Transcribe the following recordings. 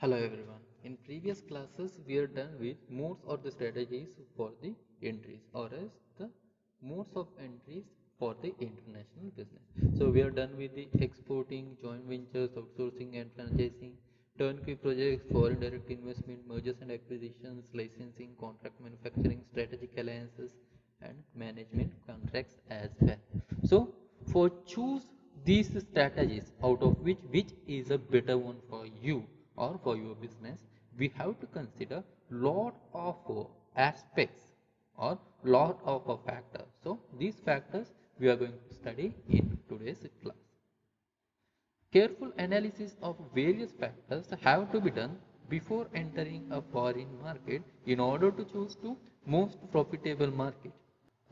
Hello everyone. In previous classes, we are done with modes or the strategies for the entries or as the modes of entries for the international business. So we are done with the exporting, joint ventures, outsourcing and franchising, turnkey projects, foreign direct investment, mergers and acquisitions, licensing, contract manufacturing, strategic alliances and management contracts as well. So for choose these strategies out of which is a better one for you or for your business, we have to consider lot of aspects or lot of factors. So these factors we are going to study in today's class. Careful analysis of various factors have to be done before entering a foreign market in order to choose the most profitable market.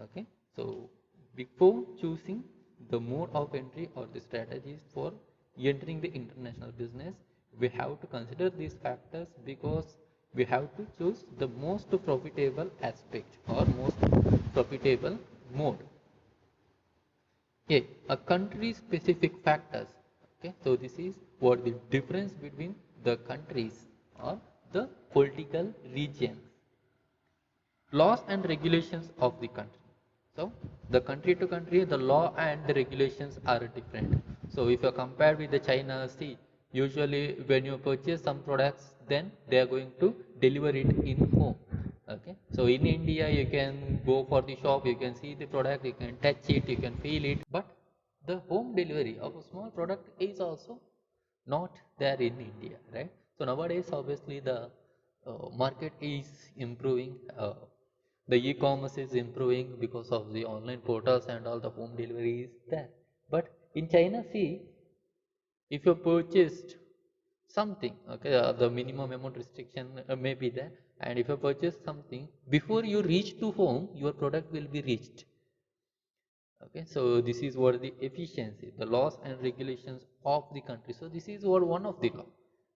Okay, so before choosing the mode of entry or the strategies for entering the international business, we have to consider these factors because we have to choose the most profitable aspect or most profitable mode. A country specific factors. Okay, so this is what the difference between the countries or the political regions, laws and regulations of the country. So the country to country, the law and the regulations are different. So if you compare with the China, see, usually when you purchase some products, then they are going to deliver it in home. Okay, so in India you can go for the shop, you can see the product, you can touch it, you can feel it, but the home delivery of a small product is also not there in India, right? So nowadays obviously the market is improving, the e-commerce is improving because of the online portals and all, the home delivery is there. But in China, see, if you purchased something, okay, the minimum amount restriction may be there, and if you purchase something before you reach to home, your product will be reached. Okay, so this is what the efficiency, the laws and regulations of the country. So this is what one of the law.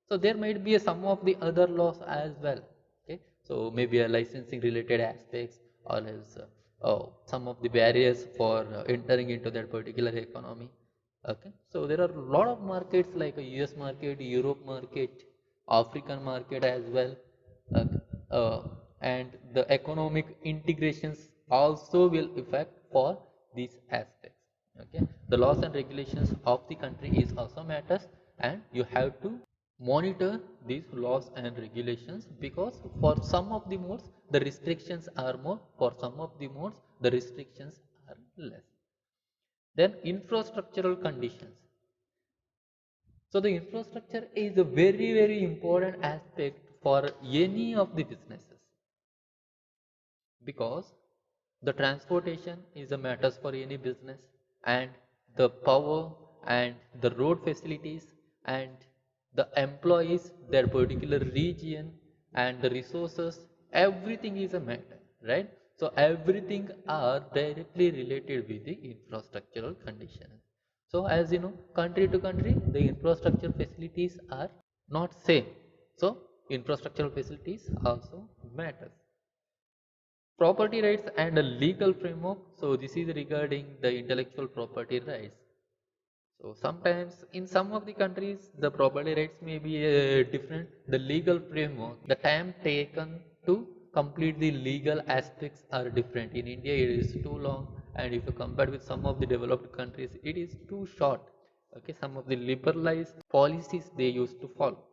So there might be some of the other laws as well. Okay, so maybe a licensing related aspects or else some of the barriers for entering into that particular economy. Okay, so there are a lot of markets like a US market, Europe market, African market as well. Okay. uh, and the economic integrations also will affect for these aspects. Okay, the laws and regulations of the country is also matters, and you have to monitor these laws and regulations, because for some of the modes the restrictions are more, for some of the modes the restrictions are less. Then infrastructural conditions. So the infrastructure is a very important aspect for any of the businesses, because the transportation is a matters for any business, and the power and the road facilities and the employees, their particular region and the resources, everything is a matter, right? So everything are directly related with the infrastructural conditions. So as you know, country to country the infrastructure facilities are not same, so infrastructural facilities also matters. Property rights and a legal framework. So this is regarding the intellectual property rights. So sometimes in some of the countries the property rights may be different. The legal framework, the time taken to complete the legal aspects are different. In India it is too long, and if you compare with some of the developed countries it is too short. Okay, some of the liberalized policies they used to follow.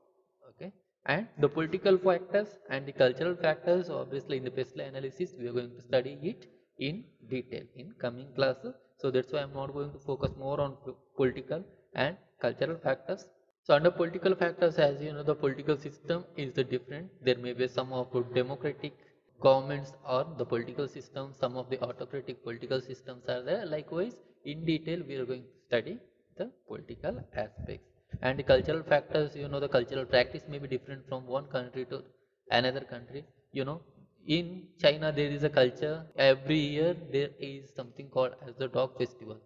Okay, and the political factors and the cultural factors, obviously in the PESTLE analysis we are going to study it in detail in coming classes. So that's why I'm not going to focus more on political and cultural factors. So under political factors, as you know, the political system is the different. There may be some of democratic governments or the political system, some of the autocratic political systems are there. Likewise, in detail we are going to study the political aspects. And the cultural factors, you know, the cultural practice may be different from one country to another country. You know, in China there is a culture, every year there is something called as the dog festival,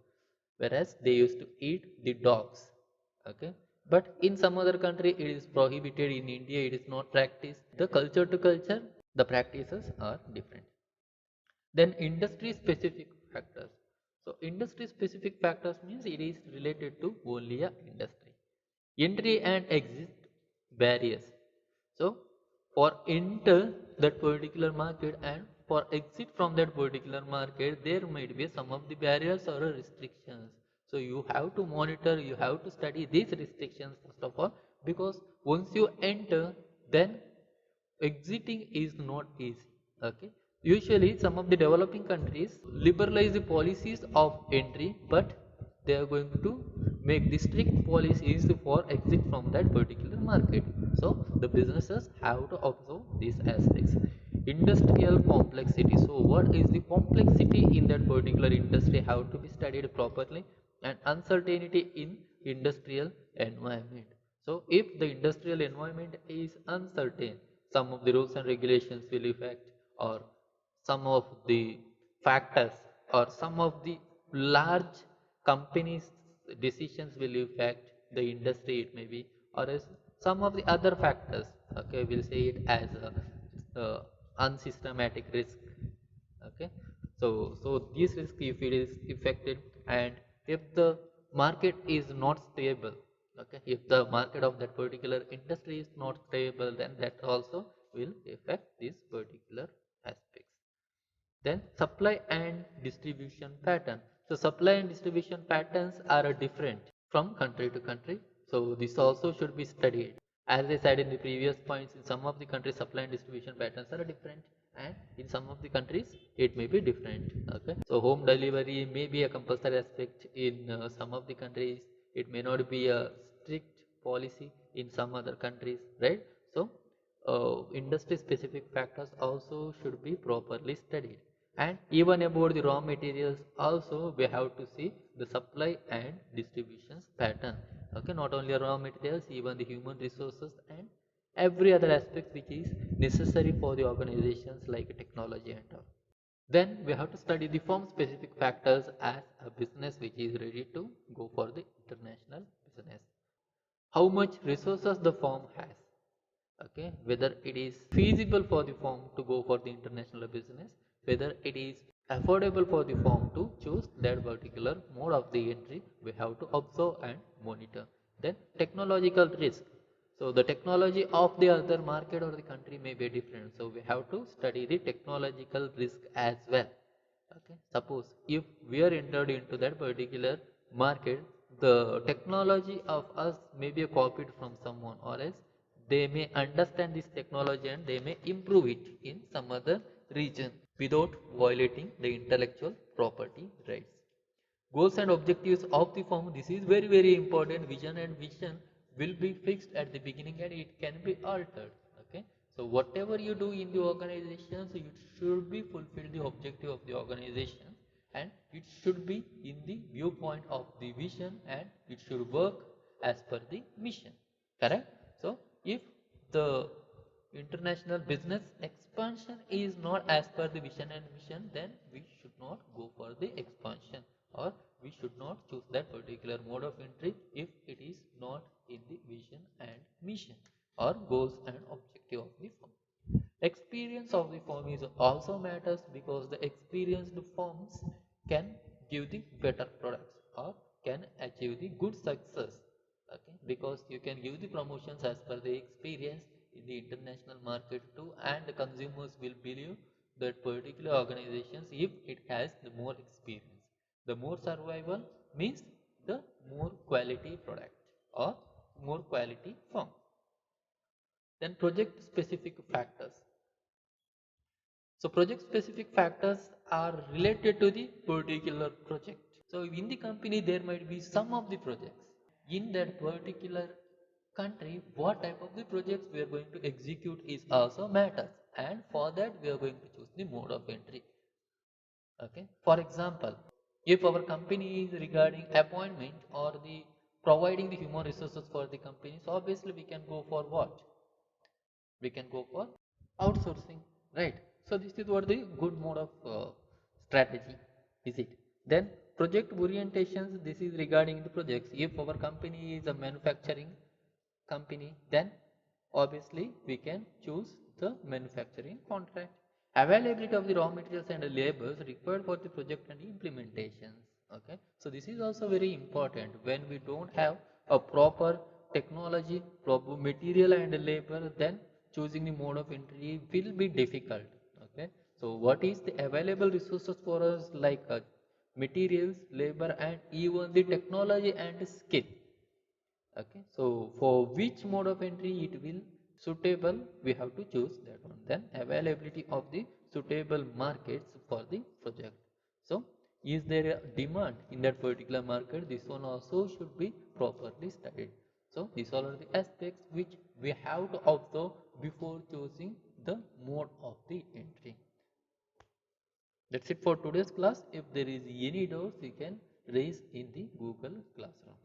whereas they used to eat the dogs. Okay, but in some other country it is prohibited. In India it is not practiced. The culture to culture, the practices are different. Then industry specific factors. So industry specific factors means it is related to only a industry. Entry and exit barriers. So for enter that particular market and for exit from that particular market, there might be some of the barriers or restrictions. So you have to monitor, you have to study these restrictions first of all, because once you enter, then exiting is not easy. Okay. Usually some of the developing countries liberalize the policies of entry, but they are going to make the strict policies for exit from that particular market. So the businesses have to observe these aspects. Industrial complexity. So what is the complexity in that particular industry have to be studied properly, and uncertainty in industrial environment. So if the industrial environment is uncertain, some of the rules and regulations will affect, or some of the factors or some of the large companies decisions will affect the industry, it may be, or else some of the other factors, okay, we'll say it as a unsystematic risk. Okay, so this risk, if it is affected, and if the market is not stable, okay, if the market of that particular industry is not stable, then that also will affect this particular aspects. Then supply and distribution pattern. So supply and distribution patterns are different from country to country. So this also should be studied. As I said in the previous points, in some of the countries supply and distribution patterns are different, and in some of the countries it may be different. Okay. So home delivery may be a compulsory aspect in some of the countries. It may not be a strict policy in some other countries, right? So industry specific factors also should be properly studied. And even about the raw materials also, we have to see the supply and distributions pattern. Okay, not only raw materials, even the human resources and every other aspect which is necessary for the organizations like technology and all. Then we have to study the firm specific factors as a business which is ready to go for the international business. How much resources the firm has, okay, whether it is feasible for the firm to go for the international business, whether it is affordable for the firm to choose that particular mode of the entry, we have to observe and monitor. Then technological risk. So the technology of the other market or the country may be different, so we have to study the technological risk as well. Okay, suppose if we are entered into that particular market, the technology of us may be copied from someone, or else they may understand this technology and they may improve it in some other region without violating the intellectual property rights. Goals and objectives of the firm, this is very very important. Vision and vision will be fixed at the beginning and it can be altered. Okay, so whatever you do in the organization, so it should be fulfill the objective of the organization, and it should be in the viewpoint of the vision, and it should work as per the mission, correct? So if the international business expansion is not as per the vision and mission, then we should not go for the expansion, or we should not choose that particular mode of entry if it is not in the vision and mission or goals and objective of the firm. Experience of the firm is also matters, because the experienced firms can give the better products or can achieve the good success. Okay, because you can give the promotions as per the experience in the international market too, and the consumers will believe that particular organizations if it has the more experience. The more survival means the more quality product or more quality firm. Then project specific factors. So project specific factors are related to the particular project. So in the company there might be some of the projects. In that particular country, what type of the projects we are going to execute is also matters, and for that we are going to choose the mode of entry. Okay. For example, if our company is regarding appointment or the providing the human resources for the company, so obviously we can go for what? We can go for outsourcing, right? So this is what the good mode of strategy is it. Then project orientations, this is regarding the projects. If our company is a manufacturing company, then obviously we can choose the manufacturing contract. Availability of the raw materials and the labors required for the project and implementations. Okay, so this is also very important. When we don't have a proper technology, proper material and labor, then choosing the mode of entry will be difficult. Okay, so what is the available resources for us, like materials, labor, and even the technology and skill. Okay, so for which mode of entry it will suitable, we have to choose that one. Then availability of the suitable markets for the project. So is there a demand in that particular market? This one also should be properly studied. So these all are the aspects which we have to observe before choosing the mode of the entry. That's it for today's class. If there is any doubts, you can raise in the Google Classroom.